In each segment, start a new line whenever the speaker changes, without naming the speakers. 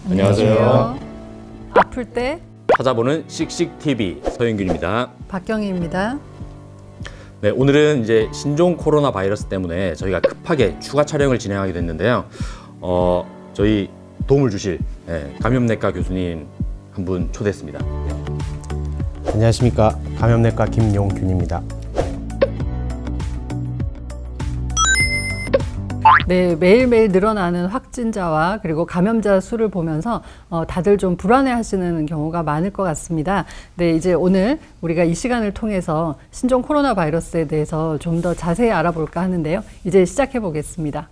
안녕하세요.
아플 때
찾아보는 씩씩TV 서영균입니다.
박경희입니다.
네, 오늘은 이제 신종 코로나 바이러스 때문에 저희가 급하게 추가 촬영을 진행하게 됐는데요. 저희 도움을 주실 감염내과 교수님 한 분 초대했습니다.
안녕하십니까. 감염내과 김용균입니다.
네, 매일매일 늘어나는 확진자와 그리고 감염자 수를 보면서 다들 좀 불안해하시는 경우가 많을 것 같습니다. 네, 이제 오늘 우리가 이 시간을 통해서 신종 코로나 바이러스에 대해서 좀 더 자세히 알아볼까 하는데요. 이제 시작해 보겠습니다.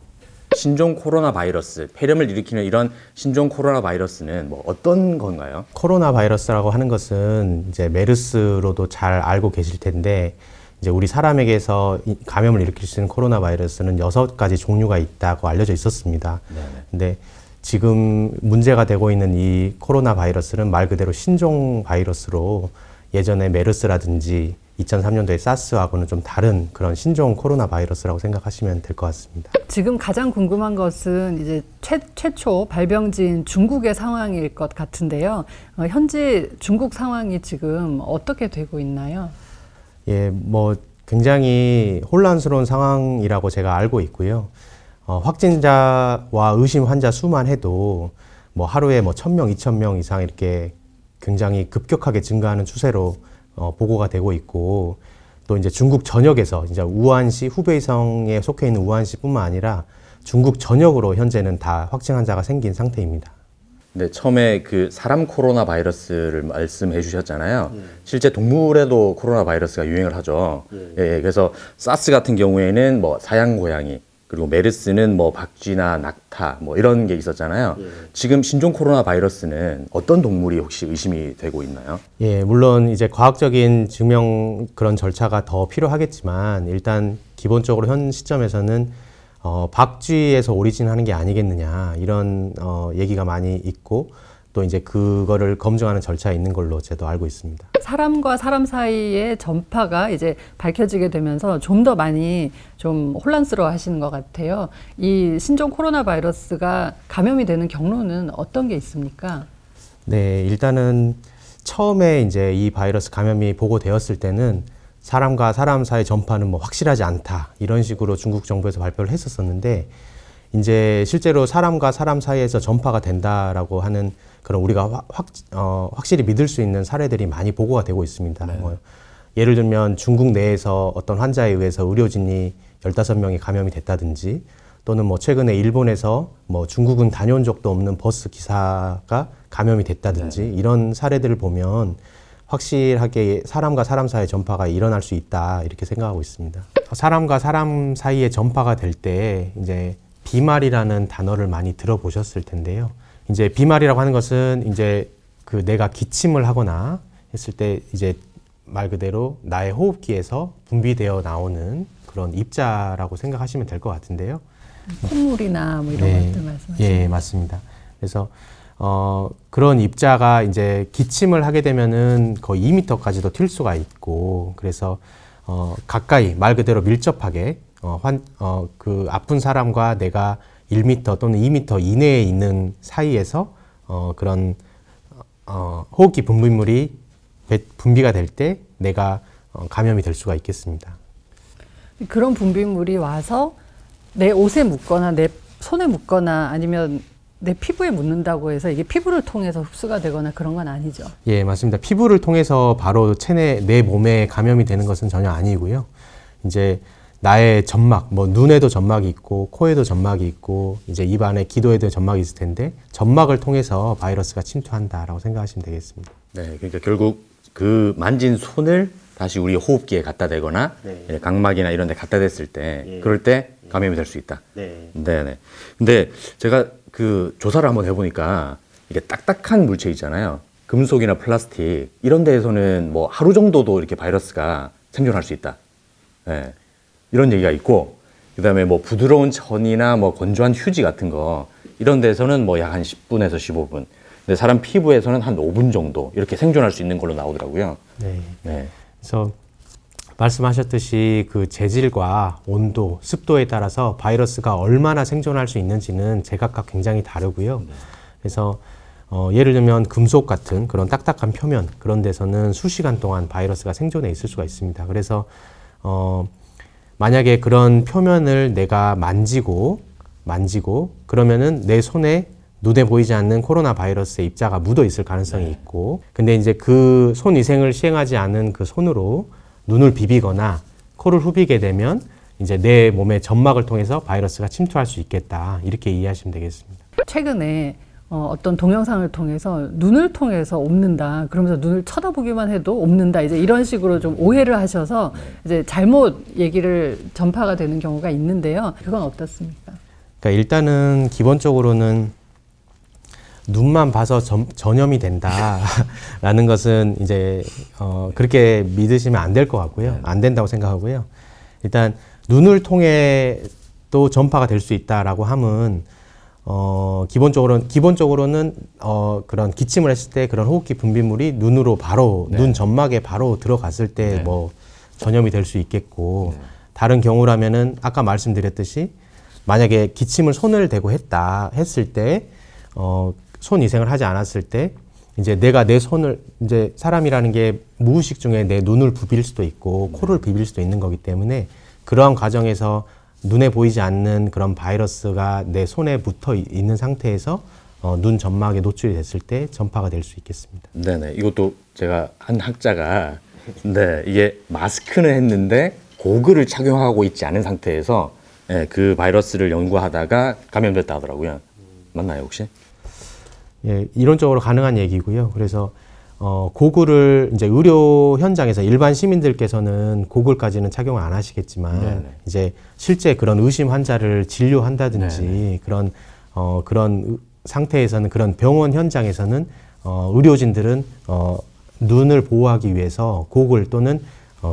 신종 코로나 바이러스, 폐렴을 일으키는 이런 신종 코로나 바이러스는 뭐 어떤 건가요?
코로나 바이러스라고 하는 것은 이제 메르스로도 잘 알고 계실 텐데, 이제 우리 사람에게서 감염을 일으킬 수 있는 코로나 바이러스는 6가지 종류가 있다고 알려져 있었습니다. 네네. 근데 지금 문제가 되고 있는 이 코로나 바이러스는 말 그대로 신종 바이러스로 예전에 메르스라든지 2003년도에 사스하고는 좀 다른 그런 신종 코로나 바이러스라고 생각하시면 될 것 같습니다.
지금 가장 궁금한 것은 이제 최초 발병지인 중국의 상황일 것 같은데요. 현재 중국 상황이 지금 어떻게 되고 있나요?
예, 뭐 굉장히 혼란스러운 상황이라고 제가 알고 있고요. 확진자와 의심 환자 수만 해도 뭐 하루에 뭐 1000명, 2000명 이상 이렇게 굉장히 급격하게 증가하는 추세로 보고가 되고 있고, 또 이제 중국 전역에서 이제 우한시, 후베이성에 속해 있는 우한시뿐만 아니라 중국 전역으로 현재는 다 확진 환자가 생긴 상태입니다.
네, 처음에 그 사람 코로나 바이러스를 말씀해 주셨잖아요. 실제 동물에도 코로나 바이러스가 유행을 하죠. 예, 그래서 사스 같은 경우에는 뭐 사양 고양이, 그리고 메르스는 뭐 박쥐나 낙타 뭐 이런 게 있었잖아요. 지금 신종 코로나 바이러스는 어떤 동물이 혹시 의심이 되고 있나요?
예, 물론 이제 과학적인 증명 그런 절차가 더 필요하겠지만, 일단 기본적으로 현 시점에서는 박쥐에서 오리진하는 게 아니겠느냐, 이런 얘기가 많이 있고, 또 이제 그거를 검증하는 절차에 있는 걸로 저도 알고 있습니다.
사람과 사람 사이의 전파가 이제 밝혀지게 되면서 좀 더 많이 좀 혼란스러워 하시는 것 같아요. 이 신종 코로나 바이러스가 감염이 되는 경로는 어떤 게 있습니까?
네, 일단은 처음에 이제 이 바이러스 감염이 보고되었을 때는 사람과 사람 사이 전파는 뭐 확실하지 않다, 이런 식으로 중국 정부에서 발표를 했었었는데, 이제 실제로 사람과 사람 사이에서 전파가 된다라고 하는 그런 우리가 확실히 믿을 수 있는 사례들이 많이 보고가 되고 있습니다. 네. 뭐 예를 들면 중국 내에서 어떤 환자에 의해서 의료진이 15명이 감염이 됐다든지, 또는 뭐 최근에 일본에서 뭐 중국은 다녀온 적도 없는 버스 기사가 감염이 됐다든지, 네. 이런 사례들을 보면 확실하게 사람과 사람 사이의 전파가 일어날 수 있다, 이렇게 생각하고 있습니다. 사람과 사람 사이의 전파가 될 때 이제 비말이라는 단어를 많이 들어보셨을 텐데요. 이제 비말이라고 하는 것은 이제 그 내가 기침을 하거나 했을 때 이제 말 그대로 나의 호흡기에서 분비되어 나오는 그런 입자라고 생각하시면 될 것 같은데요.
콧물이나 뭐 이런 것들 말씀하시는 거죠?
예, 맞습니다. 그래서 그런 입자가 이제 기침을 하게 되면은 거의 2m까지도 튈 수가 있고, 그래서 가까이 말 그대로 밀접하게 그 아픈 사람과 내가 1m 또는 2m 이내에 있는 사이에서 그런 호흡기 분비물이 분비가 될 때 내가 감염이 될 수가 있겠습니다.
그런 분비물이 와서 내 옷에 묻거나 내 손에 묻거나 아니면 내 피부에 묻는다고 해서 이게 피부를 통해서 흡수가 되거나 그런 건 아니죠? 예,
맞습니다. 피부를 통해서 바로 내 몸에 감염이 되는 것은 전혀 아니고요. 이제 나의 점막, 뭐 눈에도 점막이 있고 코에도 점막이 있고 이제 입안에 기도에도 점막이 있을 텐데, 점막을 통해서 바이러스가 침투한다라고 생각하시면 되겠습니다.
네, 그러니까 결국 그 만진 손을 다시 우리 호흡기에 갖다 대거나 네. 각막이나 이런 데 갖다 댔을 때 그럴 때 감염이 될 수 있다. 네. 네네. 근데 제가 그 조사를 한번 해보니까 이게 딱딱한 물체 있잖아요. 금속이나 플라스틱 이런 데에서는 뭐 하루 정도도 이렇게 바이러스가 생존할 수 있다. 네. 이런 얘기가 있고, 그 다음에 뭐 부드러운 천이나 뭐 건조한 휴지 같은 거 이런 데서는 뭐 약 한 10분에서 15분. 근데 사람 피부에서는 한 5분 정도 이렇게 생존할 수 있는 걸로 나오더라고요.
네. 그래서 말씀하셨듯이 그 재질과 온도, 습도에 따라서 바이러스가 얼마나 생존할 수 있는지는 제각각 굉장히 다르고요. 그래서 예를 들면 금속 같은 그런 딱딱한 표면, 그런 데서는 수시간 동안 바이러스가 생존해 있을 수가 있습니다. 그래서 만약에 그런 표면을 내가 만지고 그러면은 내 손에 눈에 보이지 않는 코로나 바이러스의 입자가 묻어 있을 가능성이 있고, 근데 이제 그 손 위생을 시행하지 않은 그 손으로 눈을 비비거나 코를 후비게 되면 이제 내 몸의 점막을 통해서 바이러스가 침투할 수 있겠다, 이렇게 이해하시면 되겠습니다.
최근에 어떤 동영상을 통해서 눈을 통해서 옮는다, 그러면서 눈을 쳐다보기만 해도 옮는다, 이제 이런 식으로 좀 오해를 하셔서 이제 잘못 얘기를 전파가 되는 경우가 있는데요. 그건 어떻습니까?
그러니까 일단은 기본적으로는 눈만 봐서 전염이 된다라는 것은 이제 그렇게 믿으시면 안 될 것 같고요. 안 된다고 생각하고요. 일단 눈을 통해 또 전파가 될 수 있다라고 하면 기본적으로는 그런 기침을 했을 때 그런 호흡기 분비물이 눈으로 바로 눈 점막에 바로 들어갔을 때 뭐 전염이 될 수 있겠고, 다른 경우라면은 아까 말씀드렸듯이 만약에 기침을 손을 대고 했을 때 손 위생을 하지 않았을 때 이제 내가 내 손을, 이제 사람이라는 게 무의식 중에 내 눈을 부빌 수도 있고 코를 비빌 수도 있는 거기 때문에 그러한 과정에서 눈에 보이지 않는 그런 바이러스가 내 손에 붙어 있는 상태에서 눈 점막에 노출이 됐을 때 전파가 될 수 있겠습니다.
네네. 이것도 제가 한 학자가 이게 마스크는 했는데 고글을 착용하고 있지 않은 상태에서 그 바이러스를 연구하다가 감염됐다 하더라고요. 맞나요, 혹시?
예, 이론적으로 가능한 얘기고요. 그래서 고글을 이제 의료 현장에서 일반 시민들께서는 고글까지는 착용을 안 하시겠지만 이제 실제 그런 의심 환자를 진료한다든지 그런 상태에서는, 그런 병원 현장에서는 의료진들은 눈을 보호하기 위해서 고글 또는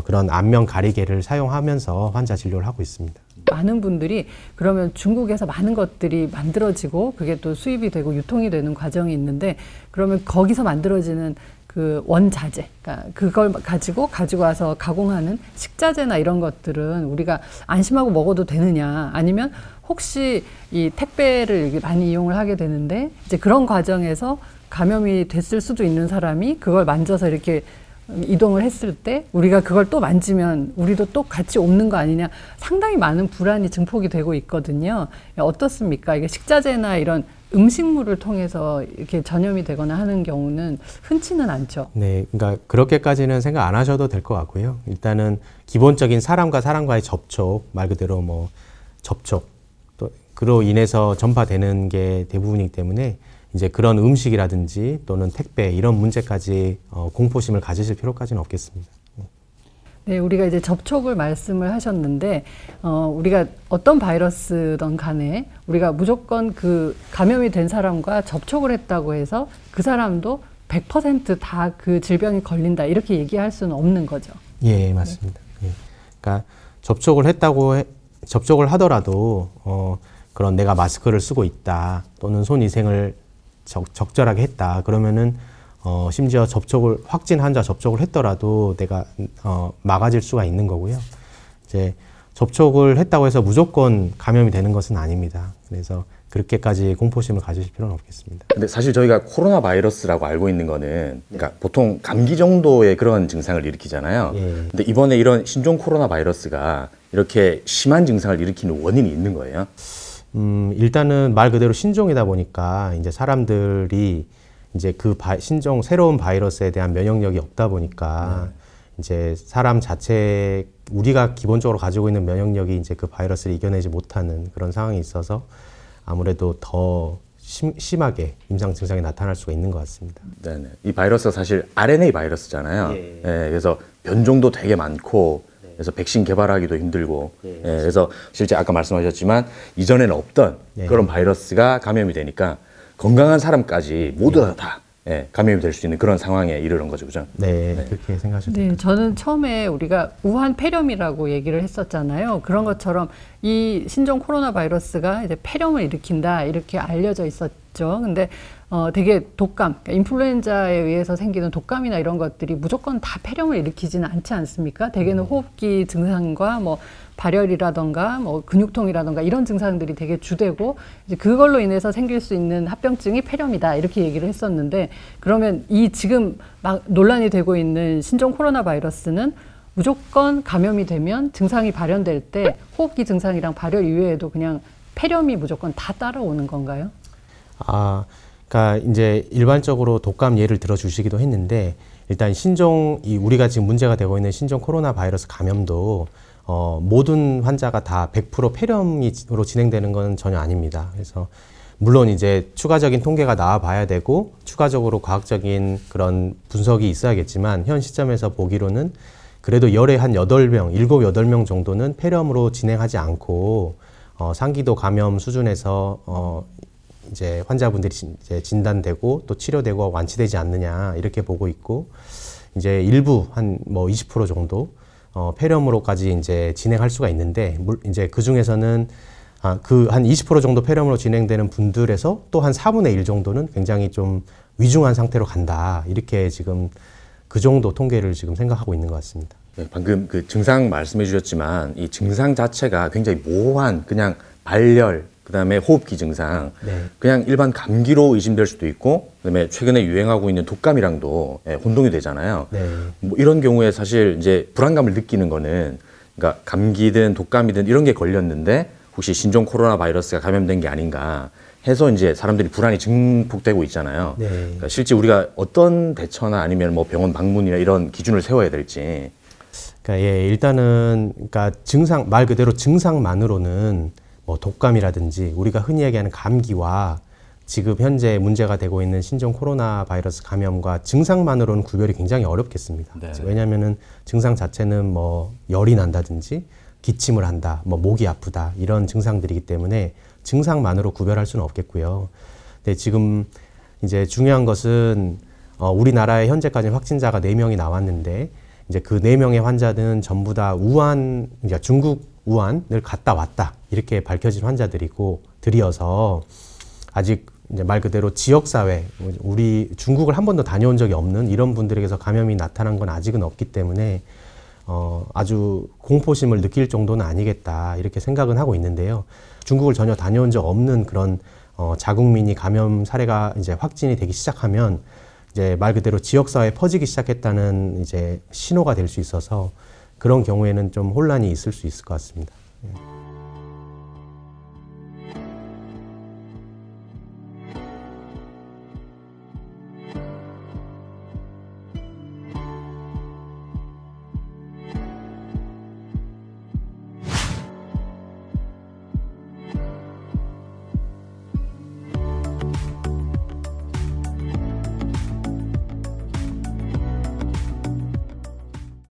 그런 안면 가리개를 사용하면서 환자 진료를 하고 있습니다.
많은 분들이 그러면 중국에서 많은 것들이 만들어지고 그게 또 수입이 되고 유통이 되는 과정이 있는데, 그러면 거기서 만들어지는 그 원자재, 그러니까 그걸 가지고 와서 가공하는 식자재나 이런 것들은 우리가 안심하고 먹어도 되느냐, 아니면 혹시 이 택배를 많이 이용을 하게 되는데 이제 그런 과정에서 감염이 됐을 수도 있는 사람이 그걸 만져서 이렇게 이동을 했을 때 우리가 그걸 또 만지면 우리도 또 같이 옮는 거 아니냐, 상당히 많은 불안이 증폭이 되고 있거든요. 어떻습니까? 이게 식자재나 이런 음식물을 통해서 이렇게 전염이 되거나 하는 경우는 흔치는 않죠.
네, 그러니까 그렇게까지는 생각 안 하셔도 될 것 같고요. 일단은 기본적인 사람과 사람과의 접촉, 말 그대로 뭐 접촉, 또 그로 인해서 전파되는 게 대부분이기 때문에 이제 그런 음식이라든지 또는 택배 이런 문제까지 공포심을 가지실 필요까지는 없겠습니다.
네, 우리가 이제 접촉을 말씀을 하셨는데 우리가 어떤 바이러스든 간에 우리가 무조건 그 감염이 된 사람과 접촉을 했다고 해서 그 사람도 100% 다 그 질병이 걸린다, 이렇게 얘기할 수는 없는 거죠.
예, 맞습니다. 예. 그러니까 접촉을 하더라도 그런 내가 마스크를 쓰고 있다 또는 손 위생을 적절하게 했다 그러면은 심지어 확진 환자 접촉을 했더라도 내가 막아질 수가 있는 거고요. 이제 접촉을 했다고 해서 무조건 감염이 되는 것은 아닙니다. 그래서 그렇게까지 공포심을 가지실 필요는 없겠습니다.
근데 사실 저희가 코로나 바이러스라고 알고 있는 거는 그러니까 보통 감기 정도의 그런 증상을 일으키잖아요. 근데 이번에 이런 신종 코로나 바이러스가 이렇게 심한 증상을 일으키는 원인이 있는 거예요?
일단은 말 그대로 신종이다 보니까 이제 사람들이 이제 그 새로운 바이러스에 대한 면역력이 없다 보니까 이제 사람 자체, 우리가 기본적으로 가지고 있는 면역력이 이제 그 바이러스를 이겨내지 못하는 그런 상황이 있어서 아무래도 더 심하게 임상 증상이 나타날 수가 있는 것 같습니다.
네네. 이 바이러스가 사실 RNA 바이러스잖아요. 그래서 변종도 되게 많고, 그래서 백신 개발하기도 힘들고, 그래서 실제 아까 말씀하셨지만 이전에는 없던 그런 바이러스가 감염이 되니까 건강한 사람까지 모두 다 감염이 될 수 있는 그런 상황에 이르는 거죠, 그죠?
네, 그렇게 생각하셔도
됩니다. 네, 저는 처음에 우리가 우한 폐렴이라고 얘기를 했었잖아요. 그런 것처럼 이 신종 코로나 바이러스가 이제 폐렴을 일으킨다, 이렇게 알려져 있었죠. 근데 되게 독감, 그러니까 인플루엔자에 의해서 생기는 독감이나 이런 것들이 무조건 다 폐렴을 일으키지는 않지 않습니까? 대개는 호흡기 증상과 뭐 발열이라던가 뭐 근육통이라던가 이런 증상들이 되게 주되고 이제 그걸로 인해서 생길 수 있는 합병증이 폐렴이다 이렇게 얘기를 했었는데 그러면 이 지금 막 논란이 되고 있는 신종 코로나 바이러스는 무조건 감염이 되면 증상이 발현될 때 호흡기 증상이랑 발열 이외에도 그냥 폐렴이 무조건 다 따라오는 건가요?
그러니까 이제 일반적으로 독감 예를 들어 주시기도 했는데 일단 우리가 지금 문제가 되고 있는 신종 코로나 바이러스 감염도 모든 환자가 다 100% 폐렴으로 진행되는 건 전혀 아닙니다. 그래서 물론 이제 추가적인 통계가 나와봐야 되고 추가적으로 과학적인 그런 분석이 있어야겠지만 현 시점에서 보기로는 그래도 열에 한 8명, 7, 8명 정도는 폐렴으로 진행하지 않고 상기도 감염 수준에서 이제 환자분들이 이제 진단되고 또 치료되고 완치되지 않느냐 이렇게 보고 있고 이제 일부 한 뭐 20% 정도 폐렴으로까지 이제 진행할 수가 있는데 이제 그 중에서는 그 한 20% 정도 폐렴으로 진행되는 분들에서 또 한 4분의 1 정도는 굉장히 좀 위중한 상태로 간다 이렇게 지금 그 정도 통계를 지금 생각하고 있는 것 같습니다.
네, 방금 그 증상 말씀해 주셨지만 이 증상 자체가 굉장히 모호한 그냥 발열 그다음에 호흡기 증상, 그냥 일반 감기로 의심될 수도 있고, 그다음에 최근에 유행하고 있는 독감이랑도 혼동이 되잖아요. 뭐 이런 경우에 사실 이제 불안감을 느끼는 거는, 그러니까 감기든 독감이든 이런 게 걸렸는데 혹시 신종 코로나 바이러스가 감염된 게 아닌가 해서 이제 사람들이 불안이 증폭되고 있잖아요. 그러니까 실제 우리가 어떤 대처나 아니면 뭐 병원 방문이나 이런 기준을 세워야 될지.
그러니까 일단은 그러니까 말 그대로 증상만으로는 뭐 독감이라든지 우리가 흔히 얘기하는 감기와 지금 현재 문제가 되고 있는 신종 코로나 바이러스 감염과 증상만으로는 구별이 굉장히 어렵겠습니다. 왜냐하면은 증상 자체는 뭐 열이 난다든지 기침을 한다, 뭐 목이 아프다 이런 증상들이기 때문에 증상만으로 구별할 수는 없겠고요. 근데 지금 이제 중요한 것은 우리나라에 현재까지 확진자가 4명이 나왔는데 이제 그 4명의 환자는 전부 다 그러니까 중국 우한을 갔다 왔다 이렇게 밝혀진 환자들이고 들이어서 아직 이제 말 그대로 지역사회 우리 중국을 한 번도 다녀온 적이 없는 이런 분들에게서 감염이 나타난 건 아직은 없기 때문에 아주 공포심을 느낄 정도는 아니겠다 이렇게 생각은 하고 있는데요. 중국을 전혀 다녀온 적 없는 그런 자국민이 감염 사례가 이제 확진이 되기 시작하면 이제 말 그대로 지역사회에 퍼지기 시작했다는 이제 신호가 될 수 있어서 그런 경우에는 좀 혼란이 있을 수 있을 것 같습니다.